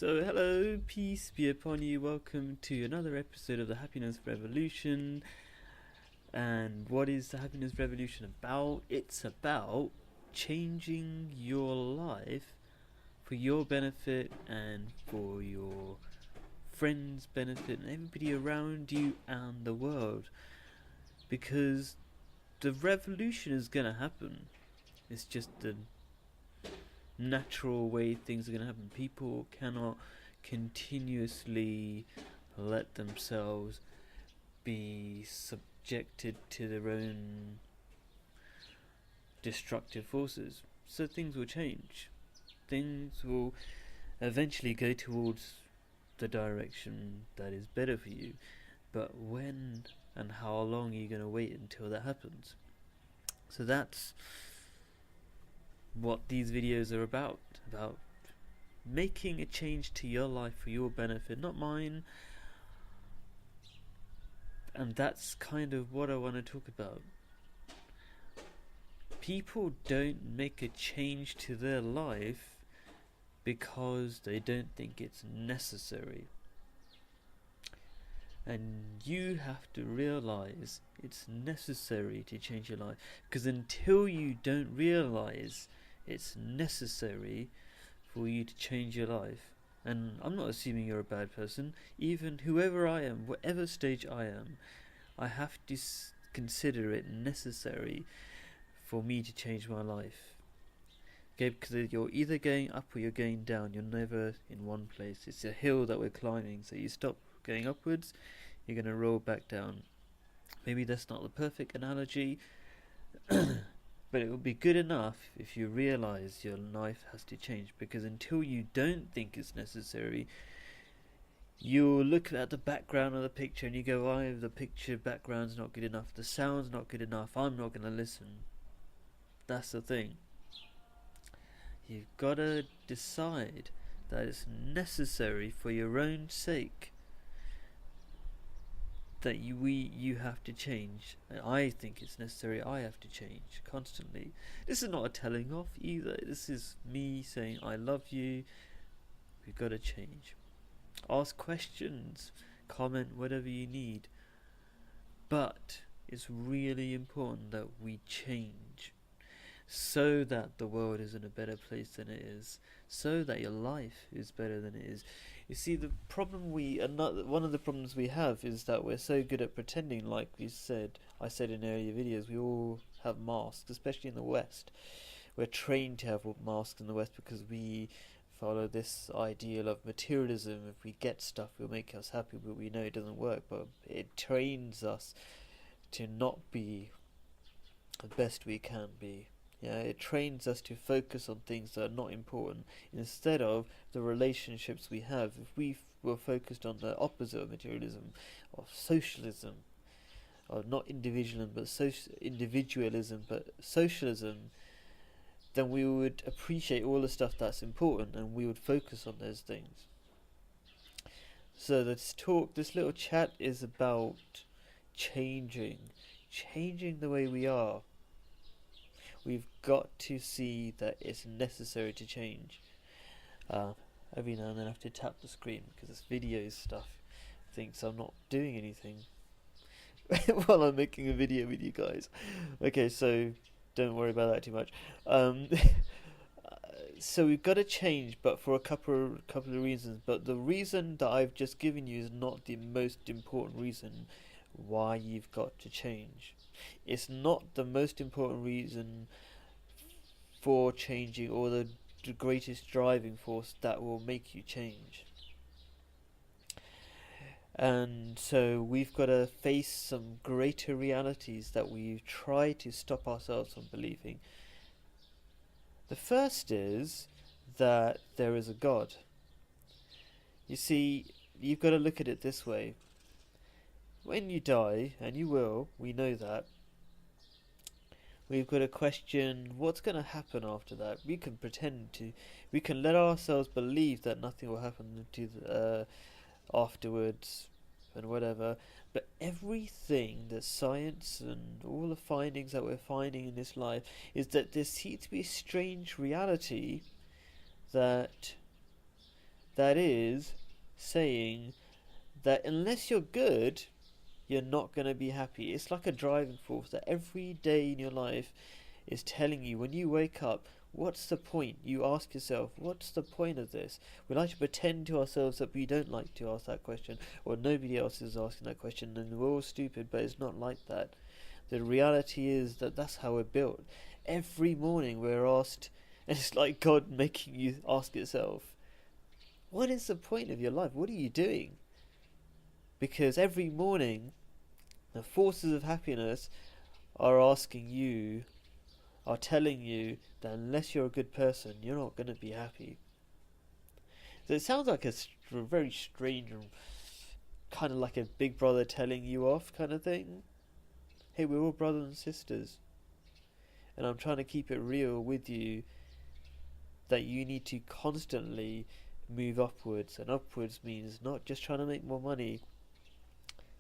So, hello, peace be upon you. Welcome to another episode of the Happiness Revolution. And what is the Happiness Revolution about? It's about changing your life for your benefit and for your friends' benefit and everybody around you and the world. Because the revolution is going to happen. It's just the natural way things are going to happen. People cannot continuously let themselves be subjected to their own destructive forces. So things will change. Things will eventually go towards the direction that is better for you. But when and how long are you going to wait until that happens? So that's what these videos are about making a change to your life for your benefit, not mine. And that's kind of what I want to talk about. People don't make a change to their life because they don't think it's necessary. And you have to realize it's necessary to change your life. Because until you don't realize it's necessary for you to change your life, and I'm not assuming you're a bad person, even whoever I am, whatever stage I am, I have to consider it necessary for me to change my life. Okay, because you're either going up or you're going down. You're never in one place. It's a hill that we're climbing, so you stop going upwards, you're going to roll back down. Maybe that's not the perfect analogy, but it would be good enough if you realize your life has to change, because until you don't think it's necessary, you'll look at the background of the picture and you go, oh, the picture background's not good enough, the sound's not good enough, I'm not going to listen. That's the thing. You've got to decide that it's necessary for your own sake that you have to change. I think it's necessary. I have to change constantly. This is not a telling off either. This is me saying I love you. We've got to change. Ask questions, comment, whatever you need. But it's really important that we change, so that the world is in a better place than it is, so that your life is better than it is. You see, the problem one of the problems we have is that we're so good at pretending, like I said in earlier videos, we all have masks, especially in the West. We're trained to have masks in the West because we follow this ideal of materialism. If we get stuff, it'll make us happy, but we know it doesn't work. But it trains us to not be the best we can be. Yeah, it trains us to focus on things that are not important instead of the relationships we have. If we were focused on the opposite of materialism, of socialism, or not individualism but socialism, then we would appreciate all the stuff that's important and we would focus on those things. So this little chat is about changing the way we are. We've got to see that it's necessary to change. Every now and then I have to tap the screen because this video stuff thinks I'm not doing anything while I'm making a video with you guys. Okay, so don't worry about that too much. So we've got to change, but for a couple of reasons. But the reason that I've just given you is not the most important reason why you've got to change. It's not the most important reason for changing, or the greatest driving force that will make you change. And so we've got to face some greater realities that we try to stop ourselves from believing. The first is that there is a God. You see, you've got to look at it this way. When you die, and you will, we know that, we've got to question what's going to happen after that. We can let ourselves believe that nothing will happen to afterwards and whatever, but everything that science and all the findings that we're finding in this life is that there seems to be a strange reality that that is saying that unless you're good, you're not going to be happy. It's like a driving force that every day in your life is telling you when you wake up, what's the point? You ask yourself, what's the point of this? We like to pretend to ourselves that we don't like to ask that question, or nobody else is asking that question, and we're all stupid, but it's not like that. The reality is that that's how we're built. Every morning we're asked, and it's like God making you ask yourself, what is the point of your life? What are you doing? Because every morning, the forces of happiness are asking you, are telling you that unless you're a good person, you're not going to be happy. So it sounds like a very strange, kind of like a big brother telling you off kind of thing. Hey, we're all brothers and sisters. And I'm trying to keep it real with you that you need to constantly move upwards. And upwards means not just trying to make more money.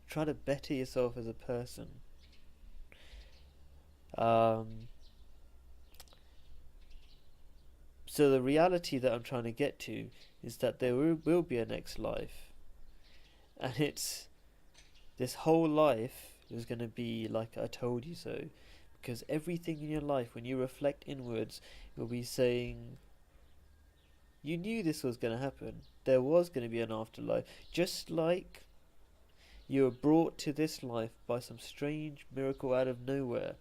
Try to better yourself as a person. So the reality that I'm trying to get to is that there will be a next life. And it's this whole life is going to be like I told you so. Because everything in your life, when you reflect inwards, you'll be saying, you knew this was going to happen. There was going to be an afterlife. Just like you were brought to this life by some strange miracle out of nowhere.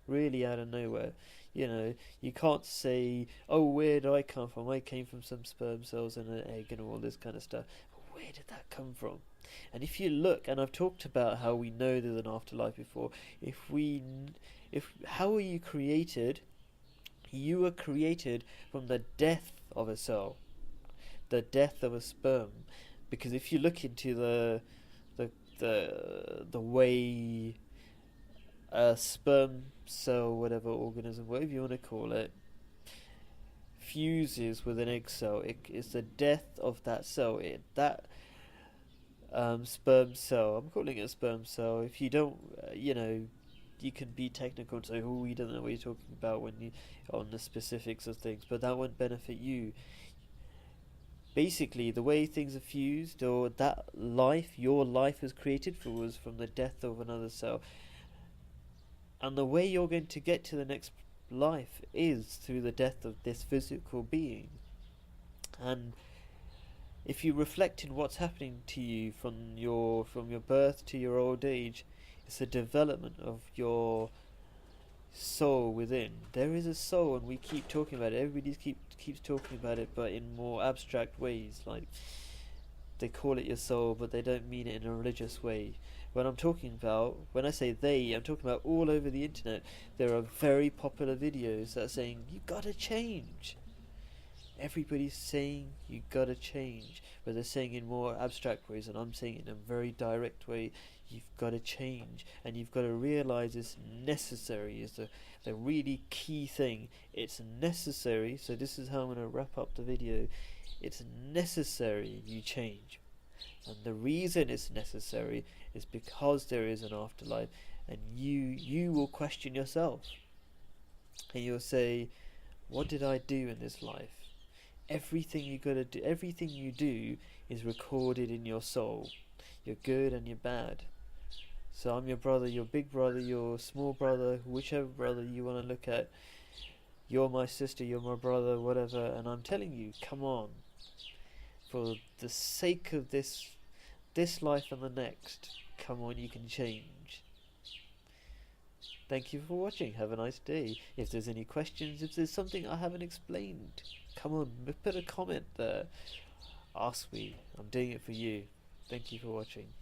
Really out of nowhere. You know, you can't say, oh, where did I come from? I came from some sperm cells and an egg and all this kind of stuff. Where did that come from? And if you look, and I've talked about how we know there's an afterlife before, how are you created? You were created from the death of a cell, the death of a sperm. Because if you look into the way a sperm cell, whatever organism, whatever you want to call it, fuses with an egg cell, it's the death of that cell. Sperm cell, I'm calling it a sperm cell. If you don't, you can be technical and say, oh, you don't know what you're talking about when you on the specifics of things, but that won't benefit you. Basically, the way things are fused, or that life, your life was created was from the death of another cell. And the way you're going to get to the next life is through the death of this physical being. And if you reflect in what's happening to you from your birth to your old age, it's the development of your soul within. There is a soul, and we keep talking about it. Everybody keeps talking about it, but in more abstract ways. Like, they call it your soul, but they don't mean it in a religious way. When I say they, I'm talking about all over the internet. There are very popular videos that are saying, you gotta change. Everybody's saying you gotta change, but they're saying in more abstract ways, and I'm saying it in a very direct way. You've got to change, and you've got to realize it's necessary. Is the really key thing. It's necessary. So this is how I'm going to wrap up the video. It's necessary you change, and the reason it's necessary is because there is an afterlife, and you will question yourself, and you'll say, what did I do in this life? Everything you gotta do, everything you do is recorded in your soul. Your good and your bad. So I'm your brother, your big brother, your small brother, whichever brother you want to look at. You're my sister, you're my brother, whatever. And I'm telling you, come on. For the sake of this life and the next, come on, you can change. Thank you for watching. Have a nice day. If there's any questions, if there's something I haven't explained, come on, put a comment there. Ask me. I'm doing it for you. Thank you for watching.